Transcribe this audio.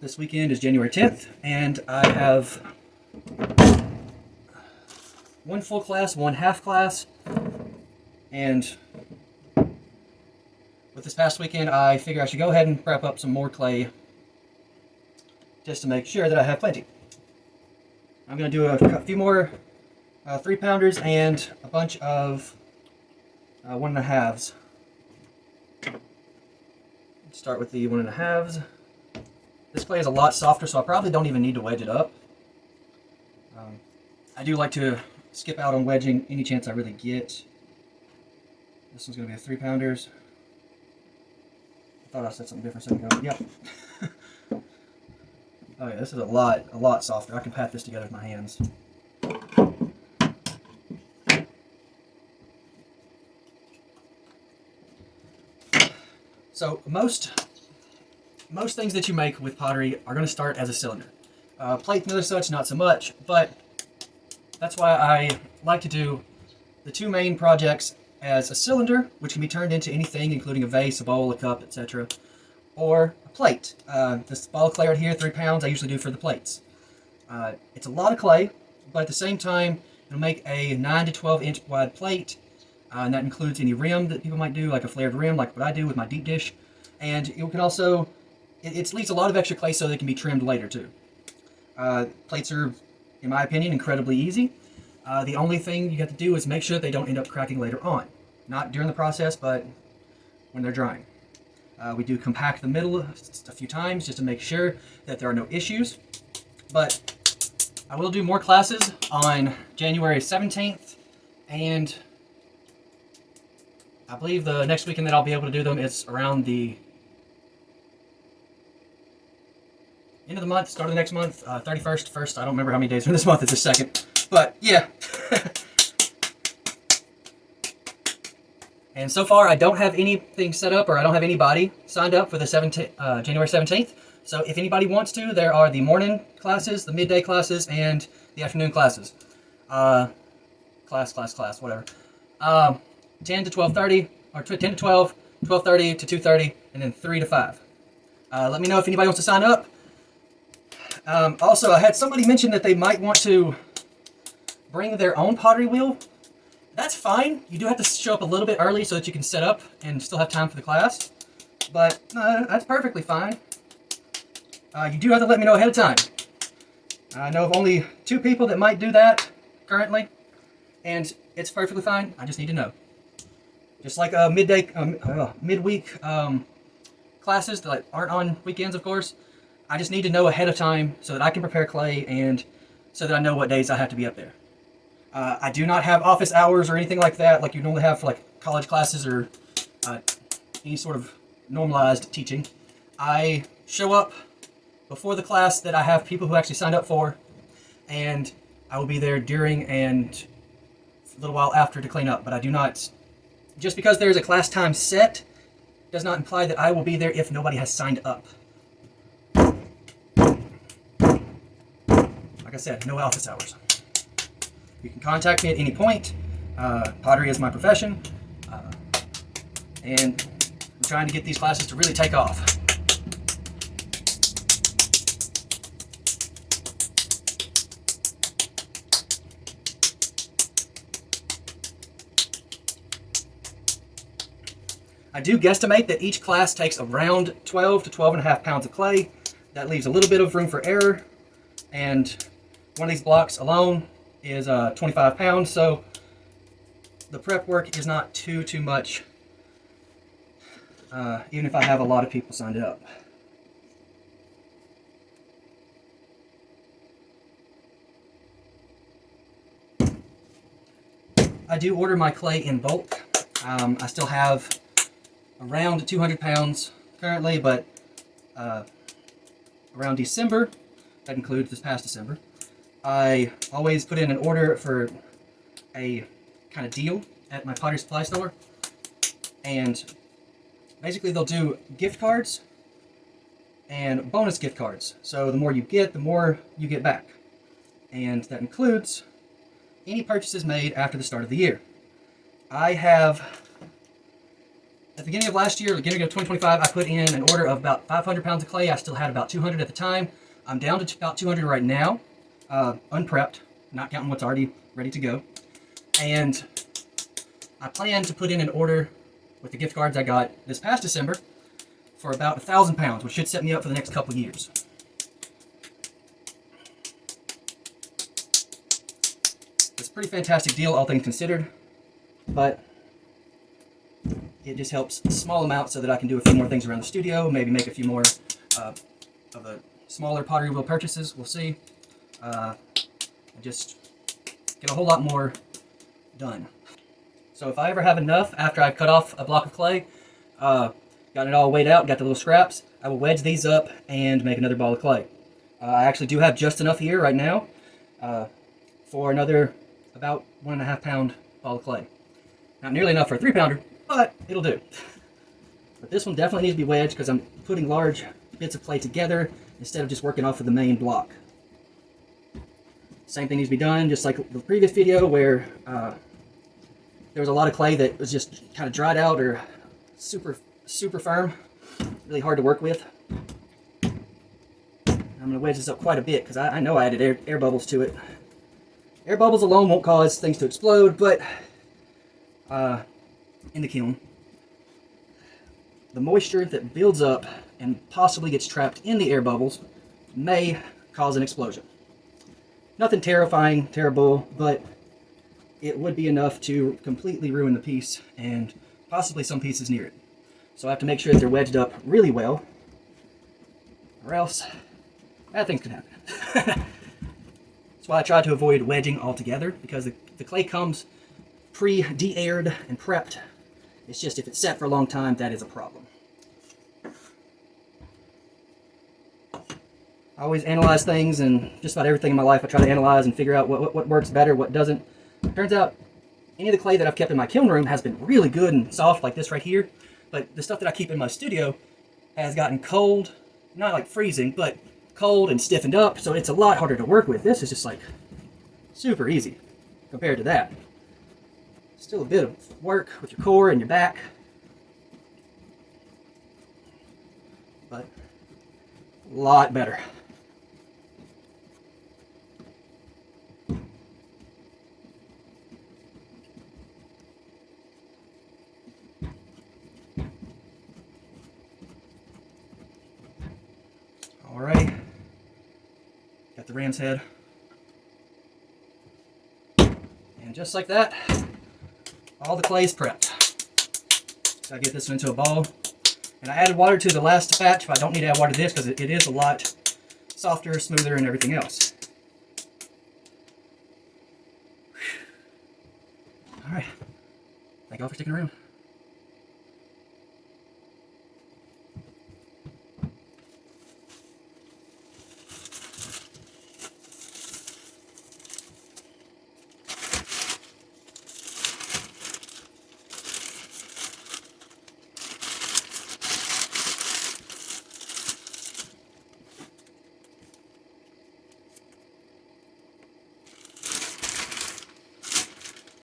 This weekend is January 10th, and I have one full class, one half class, and with this past weekend, I figure I should go ahead and prep up some more clay just to make sure that I have plenty. I'm going to do a few more 3-pounders and a bunch of 1.5s. Start with the 1.5s. This clay is a lot softer, so I probably don't even need to wedge it up. I do like to skip out on wedging any chance I really get. This one's going to be a 3-pounders. I thought I said something different a second ago. Yep. Oh yeah, this is a lot softer. I can pat this together with my hands. So most things that you make with pottery are going to start as a cylinder. Plate and other such, not so much, but that's why I like to do the two main projects as a cylinder, which can be turned into anything, including a vase, a bowl, a cup, etc., or a plate. This ball of clay right here, 3 pounds, I usually do for the plates. It's a lot of clay, but at the same time, it'll make a 9 to 12 inch wide plate, and that includes any rim that people might do, like a flared rim, like what I do with my deep dish. And it can also, it leaves a lot of extra clay so they can be trimmed later too. Plates are, in my opinion, incredibly easy. The only thing you have to do is make sure that they don't end up cracking later on. Not during the process, but when they're drying. We do compact the middle a few times just to make sure that there are no issues. But I will do more classes on January 17th, and I believe the next weekend that I'll be able to do them is around the end of the month, start of the next month, 31st, 1st. I don't remember how many days are in this month. It's the 2nd. But yeah. And so far, I don't have anything set up, or I don't have anybody signed up for the January 17th. So if anybody wants to, there are the morning classes, the midday classes, and the afternoon classes. Class, whatever. 10 to 12:30, or 10 to 12, 12:30 to 2:30, and then 3 to 5. Let me know if anybody wants to sign up. Also, I had somebody mention that they might want to bring their own pottery wheel. That's fine. You do have to show up a little bit early so that you can set up and still have time for the class. But that's perfectly fine. You do have to let me know ahead of time. I know of only 2 people that might do that currently, and it's perfectly fine. I just need to know. Just like midweek classes that aren't on weekends, of course. I just need to know ahead of time so that I can prepare clay and so that I know what days I have to be up there. I do not have office hours or anything like that, like you normally have for like college classes or any sort of normalized teaching. I show up before the class that I have people who actually signed up for, and I will be there during and a little while after to clean up. But I do not, just because there's a class time set, does not imply that I will be there if nobody has signed up. Like I said, no office hours. You can contact me at any point. Pottery is my profession, and I'm trying to get these classes to really take off. I do guesstimate that each class takes around 12 to 12.5 pounds of clay. That leaves a little bit of room for error, and one of these blocks alone is 25 pounds, so the prep work is not too much, even if I have a lot of people signed up. I do order my clay in bulk. I still have around 200 pounds currently, but around December, that includes this past December, I always put in an order for a kind of deal at my pottery supply store, and basically they'll do gift cards and bonus gift cards. So the more you get, the more you get back, and that includes any purchases made after the start of the year. I have the beginning of last year, beginning of 2025, I put in an order of about 500 pounds of clay. I still had about 200 at the time. I'm down to about 200 right now, unprepped, not counting what's already ready to go. And I plan to put in an order with the gift cards I got this past December for about 1,000 pounds, which should set me up for the next couple years. It's a pretty fantastic deal, all things considered, but it just helps a small amount so that I can do a few more things around the studio, maybe make a few more of the smaller pottery wheel purchases. We'll see. And just get a whole lot more done. So if I ever have enough after I've cut off a block of clay, got it all weighed out, got the little scraps, I will wedge these up and make another ball of clay. I actually do have just enough here right now for another about 1.5 pound ball of clay. Not nearly enough for a 3-pounder, but it'll do. But this one definitely needs to be wedged because I'm putting large bits of clay together instead of just working off of the main block. Same thing needs to be done, just like the previous video where there was a lot of clay that was just kind of dried out or super firm, really hard to work with. I'm going to wedge this up quite a bit because I know I added air bubbles to it. Air bubbles alone won't cause things to explode, but in the kiln, the moisture that builds up and possibly gets trapped in the air bubbles may cause an explosion. Nothing terrifying, terrible, but it would be enough to completely ruin the piece and possibly some pieces near it. So I have to make sure that they're wedged up really well, or else bad things could happen. That's why I try to avoid wedging altogether, because the clay comes de-aired and prepped. It's just if it's set for a long time, that is a problem. I always analyze things, and just about everything in my life I try to analyze and figure out what works better, what doesn't. Turns out any of the clay that I've kept in my kiln room has been really good and soft, like this right here, but the stuff that I keep in my studio has gotten cold, not like freezing, but cold and stiffened up, so it's a lot harder to work with. This is just like super easy compared to that. Still a bit of work with your core and your back, but a lot better. Alright, got the ram's head, and just like that, all the clay is prepped. So I get this one into a ball, and I added water to the last batch, but I don't need to add water to this because it is a lot softer, smoother, and everything else. Alright, thank you all for sticking around.